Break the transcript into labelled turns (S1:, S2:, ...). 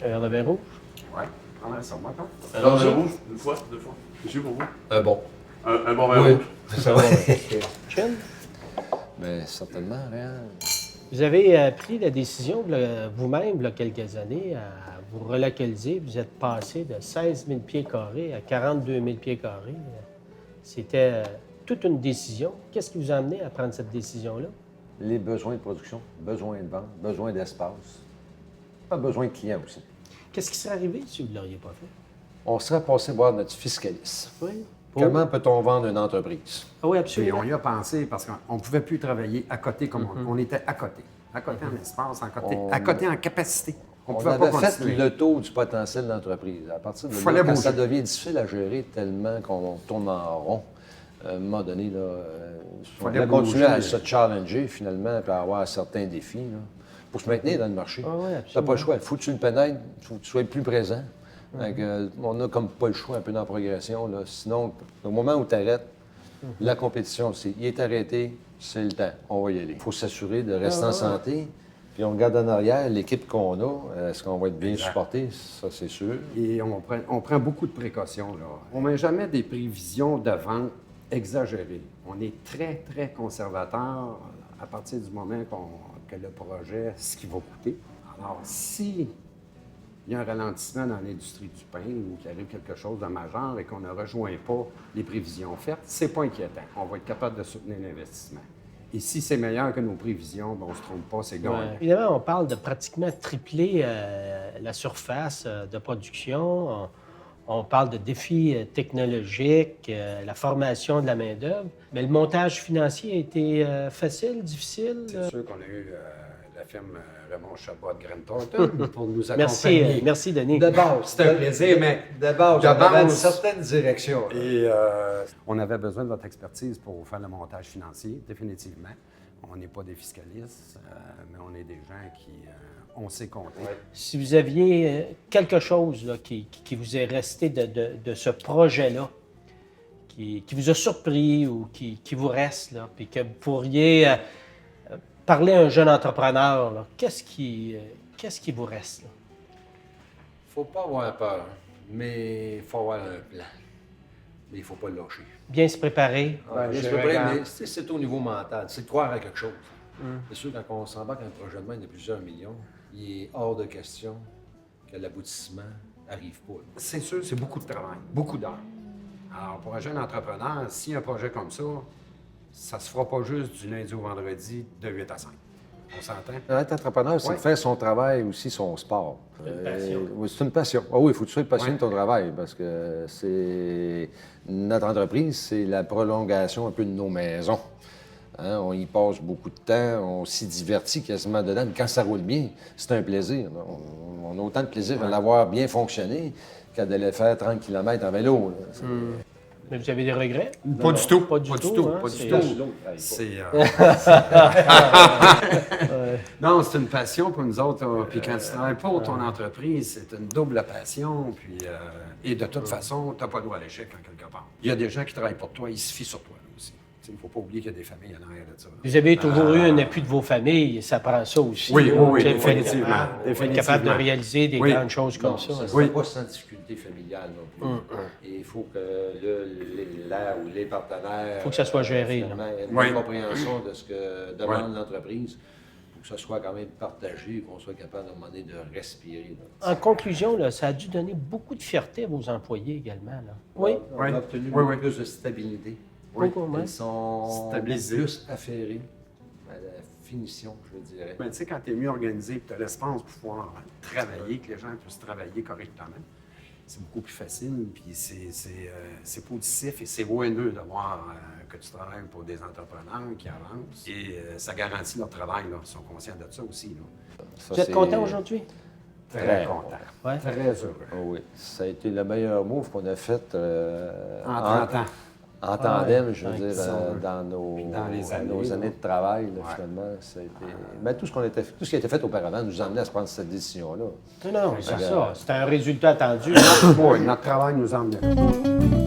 S1: Un verre de vin rouge?
S2: Ouais, prends ça, moi, attends.
S3: Alors, le rouge, une fois, deux fois. Monsieur, pour vous?
S4: Bon.
S3: Un bon vin
S4: Oui.
S3: rouge.
S4: Ça va.
S1: Chen?
S4: Mais certainement, rien.
S1: Vous avez pris la décision vous-même, il y a quelques années, à vous relocaliser. Vous êtes passé de 16 000 pieds carrés à 42 000 pieds carrés. C'était toute une décision. Qu'est-ce qui vous a amené à prendre cette décision-là?
S4: Les besoins de production, besoin de vente, besoin d'espace. Pas besoin de clients aussi.
S1: Qu'est-ce qui serait arrivé si vous ne l'auriez pas fait?
S4: On serait passé voir notre fiscaliste.
S1: Oui.
S4: Comment peut-on vendre une entreprise?
S1: Ah oui,
S2: Et
S1: absolument.
S2: on y a pensé parce qu'on ne pouvait plus travailler à côté comme on était à côté. À côté en espace, à côté en capacité. On
S4: On
S2: pouvait pas
S4: avait fait
S2: continuer.
S4: le tour du potentiel de l'entreprise. À partir de là,
S2: Fallait
S4: quand
S2: bouger.
S4: ça devient difficile à gérer tellement qu'on tourne en rond, à un moment donné, là, on
S2: Fallait
S4: devait continuer
S2: bouger.
S4: à se challenger finalement et avoir certains défis là, pour se maintenir dans le marché.
S1: Ah oui,
S4: Tu n'as
S1: absolument.
S4: pas le choix. Il faut que tu le pénètres, il faut que tu sois plus présent. Fait que, on n'a comme pas le choix un peu dans la progression. Là. Sinon, au moment où tu arrêtes, la compétition, il est arrêté, c'est le temps, on va y aller. Il faut s'assurer de rester en santé. Puis on regarde en arrière, l'équipe qu'on a, est-ce qu'on va être bien
S2: Exact.
S4: supporté? Ça, c'est sûr.
S2: Et on prend beaucoup de précautions. Là. On ne met jamais des prévisions de vente exagérées. On est très, très conservateur à partir du moment que le projet, ce qu'il va coûter. Alors, si il y a un ralentissement dans l'industrie du pain ou qu'il arrive quelque chose de majeur et qu'on ne rejoint pas les prévisions faites, c'est pas inquiétant. On va être capable de soutenir l'investissement. Et si c'est meilleur que nos prévisions, ben, on ne se trompe pas, c'est gagnant.
S1: Ouais. Évidemment, on parle de pratiquement tripler la surface de production. On parle de défis technologiques, la formation de la main-d'œuvre. Mais le montage financier a été facile, difficile?
S2: C'est sûr qu'on a eu la firme Raymond Chabot de Grant Thornton pour nous accompagner.
S1: Merci, Denis.
S4: De base.
S2: C'était un plaisir, mais
S4: De base,
S2: de
S4: on avait une
S2: base.
S4: certaine direction. là.
S2: Et on avait besoin de votre expertise pour faire le montage financier, définitivement. On n'est pas des fiscalistes, mais on est des gens qui on sait compter.
S1: Si vous aviez quelque chose là, qui vous est resté de ce projet-là, qui vous a surpris ou qui vous reste, là, puis que vous pourriez parler à un jeune entrepreneur, là, qu'est-ce qui vous reste? Là?
S4: Faut pas avoir peur, mais il faut avoir un plan. Mais il faut pas le lâcher.
S1: Bien se préparer.
S4: Je
S2: je
S4: peux
S2: regarde.
S4: mais c'est au niveau mental, c'est de croire à quelque chose. C'est sûr, quand on s'embarque dans un projet de main de plusieurs millions, il est hors de question que l'aboutissement n'arrive pas. là.
S2: C'est sûr, c'est beaucoup de travail, beaucoup d'heures. Alors, pour un jeune entrepreneur, s'il y a un projet comme ça se fera pas juste du lundi au vendredi de 8 à 5. On s'entend?
S4: Être entrepreneur, c'est
S2: Ouais.
S4: de faire son travail aussi, son sport.
S1: C'est une passion.
S4: Oui, c'est une passion. Ah oui, il faut que tu sois passionné
S2: Ouais.
S4: de ton travail parce que c'est notre entreprise, c'est la prolongation un peu de nos maisons. Hein, on y passe beaucoup de temps, on s'y divertit quasiment dedans. Mais quand ça roule bien, c'est un plaisir. Là. On a autant de plaisir à l'avoir bien fonctionné qu'à d'aller faire 30 km en vélo. Là. C'est-
S1: Mais vous avez des regrets?
S2: Pas du tout.
S1: Pas du tout. Hein?
S2: Pas du
S1: C'est-
S2: tout. C'est. Non, c'est une passion pour nous autres. Là. Puis quand tu travailles pour ton entreprise, c'est une double passion. Puis, et de toute façon, tu n'as pas le droit à l'échec en quelque part. Il y a des gens qui travaillent pour toi, ils se fient sur toi là, aussi. Il ne faut pas oublier qu'il y a des familles en arrière de ça. là.
S1: Vous avez toujours eu un appui de vos familles, ça prend ça aussi.
S2: Oui,
S1: là.
S2: oui, oui,
S1: Tu sais, faut être
S2: définitivement,
S1: capable- faut être
S2: définitivement.
S1: capable de réaliser des
S2: Oui.
S1: grandes choses comme
S4: Non,
S1: ça.
S4: ça ne
S1: hein.
S4: sera pas sans difficulté familiale non plus. Et il faut que ou les partenaires...
S1: Il faut que ça soit géré, là.
S4: finalement, aient une
S2: Oui.
S4: compréhension de ce que demande l'entreprise pour que ça soit quand même partagé et qu'on soit capable à un moment donné de respirer. Là.
S1: En conclusion, là, ça a dû donner beaucoup de fierté à vos employés également. Là. Oui?
S4: On
S2: Oui.
S4: a obtenu
S2: Oui,
S4: beaucoup
S2: oui.
S4: plus de stabilité.
S1: Beaucoup, oui.
S4: Ils sont
S2: Stabilisés.
S4: plus affairés à la finition, je dirais.
S2: Mais tu sais, quand tu es mieux organisé et tu as l'espace pour pouvoir travailler, que les gens puissent travailler correctement, c'est beaucoup plus facile. Puis c'est positif et c'est win-eux de voir que tu travailles pour des entrepreneurs qui avancent. Et ça garantit leur travail. Là. Ils sont conscients de ça aussi. Là.
S4: Ça,
S1: Vous êtes
S4: c'est
S1: content aujourd'hui?
S2: Très content.
S1: Ouais.
S2: Très heureux.
S4: Ah oui, ça a été le meilleur move qu'on a fait
S2: En 30 ans.
S4: en tandem, je veux
S1: Ouais,
S4: dire,
S2: si on veut.
S4: dans nos,
S2: Dans les années,
S4: nos années
S2: là.
S4: de travail, là,
S2: Ouais.
S4: finalement. Ça a été... Mais tout ce qui a été fait auparavant nous a amené à se prendre cette décision-là.
S1: Non, c'est ça. C'est un résultat attendu.
S2: Oui, notre travail nous emmène.